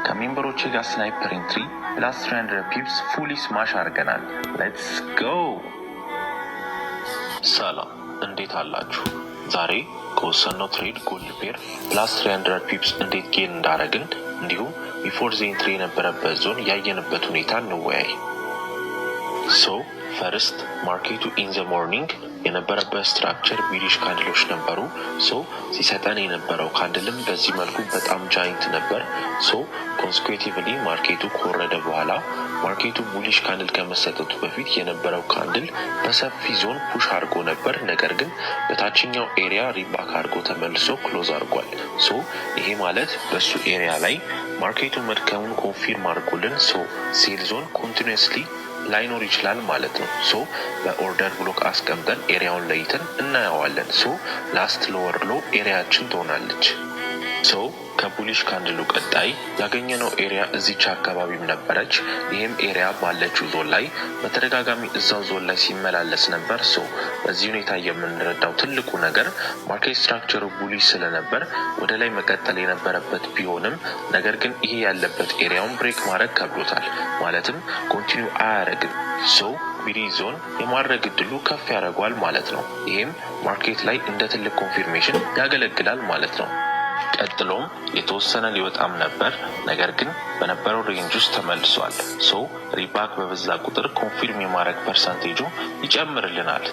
ከሜምበሮቼ ጋር ስናይፐር ኢንትሪ ፕላስ 300 ፒፕስ ፉሊ ስማሽ አድርገናል። ሌትስ ጎ። ሰላም እንዴት አላችሁ? ዛሬ ከወሰነው ትሬድ ጎልድ ፔር ፕላስ 300 ፒፕስ እንዴት ጌን እንዳደረግን እንዲሁም ቢፎር ዘ ኢንትሪ የነበረበት ዞን ያየንበት ሁኔታ እንወያይ። ፈርስት ማርኬቱ ኢን ዘ ሞርኒንግ የነበረበት ስትራክቸር ቢሪሽ ካንድሎች ነበሩ። ሲሰጠን የነበረው ካንድልም በዚህ መልኩ በጣም ጃይንት ነበር። ኮንስኩዌቲቭሊ ማርኬቱ ከወረደ በኋላ ማርኬቱ ቡሊሽ ካንድል ከመሰጠቱ በፊት የነበረው ካንድል በሰፊ ዞን ፑሽ አድርጎ ነበር። ነገር ግን በታችኛው ኤሪያ ሪባክ አድርጎ ተመልሶ ክሎዝ አድርጓል። ይሄ ማለት በሱ ኤሪያ ላይ ማርኬቱ መድከሙን ኮንፊርም አድርጎልን ሴል ዞን ኮንቲኒስሊ ላይኖር ይችላል ማለት ነው። በኦርደር ብሎክ አስቀምጠን ኤሪያውን ለይተን እናየዋለን። ላስት ሎወር ሎ ኤሪያችን ትሆናለች። ከቡሊሽ ካንድሉ ቀጣይ ያገኘነው ኤሪያ እዚች አካባቢም ነበረች። ይህም ኤሪያ ባለችው ዞን ላይ በተደጋጋሚ እዛው ዞን ላይ ሲመላለስ ነበር። በዚህ ሁኔታ የምንረዳው ትልቁ ነገር ማርኬት ስትራክቸሩ ቡሊሽ ስለነበር ወደ ላይ መቀጠል የነበረበት ቢሆንም ነገር ግን ይሄ ያለበት ኤሪያውን ብሬክ ማድረግ ከብዶታል። ማለትም ኮንቲኒው አያደርግም። ቢሪ ዞን የማድረግ እድሉ ከፍ ያደርገዋል ማለት ነው። ይሄም ማርኬት ላይ እንደ ትልቅ ኮንፊርሜሽን ያገለግላል ማለት ነው። ቀጥሎም የተወሰነ ሊወጣም ነበር፣ ነገር ግን በነበረው ሬንጅ ውስጥ ተመልሷል። ሪባክ በበዛ ቁጥር ኮንፊርም የማድረግ ፐርሰንቴጁ ይጨምርልናል።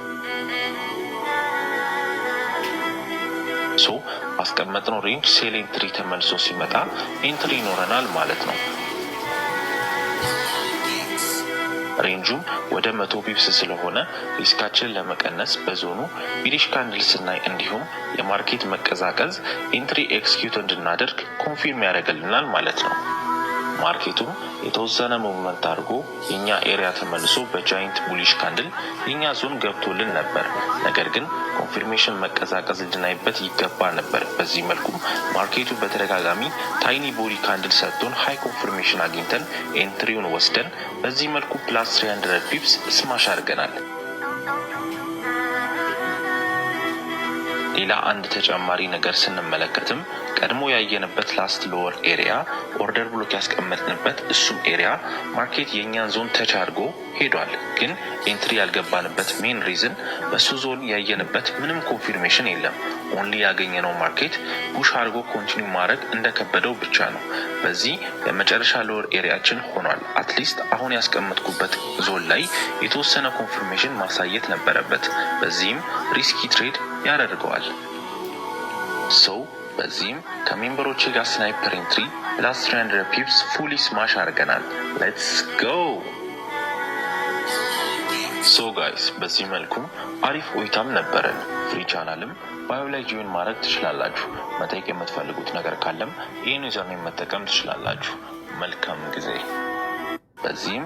አስቀመጥነው ሬንጅ ሴል ኤንትሪ ተመልሶ ሲመጣ ኤንትሪ ይኖረናል ማለት ነው። ሬንጁም ወደ 100 ፒፕስ ስለሆነ ሪስካችንን ለመቀነስ በዞኑ ቢሪሽ ካንድል ስናይ እንዲሁም የማርኬት መቀዛቀዝ ኤንትሪ ኤክስኪዩት እንድናደርግ ኮንፊርም ያደርግልናል ማለት ነው። ማርኬቱም የተወሰነ ሙቭመንት አድርጎ የኛ ኤሪያ ተመልሶ በጃይንት ቡሊሽ ካንድል የኛ ዞን ገብቶልን ነበር። ነገር ግን ኮንፊርሜሽን መቀዛቀዝ ልናይበት ይገባ ነበር። በዚህ መልኩ ማርኬቱ በተደጋጋሚ ታይኒ ቦዲ ካንድል ሰጥቶን ሃይ ኮንፊርሜሽን አግኝተን ኤንትሪውን ወስደን በዚህ መልኩ ፕላስ 300 ፒፕስ ስማሽ አድርገናል። ሌላ አንድ ተጨማሪ ነገር ስንመለከትም ቀድሞ ያየንበት ላስት ሎወር ኤሪያ ኦርደር ብሎክ ያስቀመጥንበት እሱም ኤሪያ ማርኬት የኛን ዞን ተች አድርጎ ሄዷል። ግን ኤንትሪ ያልገባንበት ሜን ሪዝን በሱ ዞን ያየንበት ምንም ኮንፊርሜሽን የለም። ኦንሊ ያገኘነው ማርኬት ፑሽ አድርጎ ኮንቲኒው ማድረግ እንደከበደው ብቻ ነው። በዚህ የመጨረሻ ሎወር ኤሪያችን ሆኗል። አትሊስት አሁን ያስቀመጥኩበት ዞን ላይ የተወሰነ ኮንፊርሜሽን ማሳየት ነበረበት። በዚህም ሪስኪ ትሬድ ያደርገዋል። በዚህም ከሜምበሮቼ ጋር ስናይፐር ኢንትሪ ፕላስ 300 ፒፕስ ፉሊ ስማሽ አድርገናል። ሌትስ ጎ። ጋይስ በዚህ መልኩ አሪፍ ቆይታም ነበረን። ፍሪ ቻናልም ባዮ ላይ ጆይን ማድረግ ትችላላችሁ። መጠየቅ የምትፈልጉት ነገር ካለም ይህን ዩዘርኔም መጠቀም ትችላላችሁ። መልካም ጊዜ። በዚህም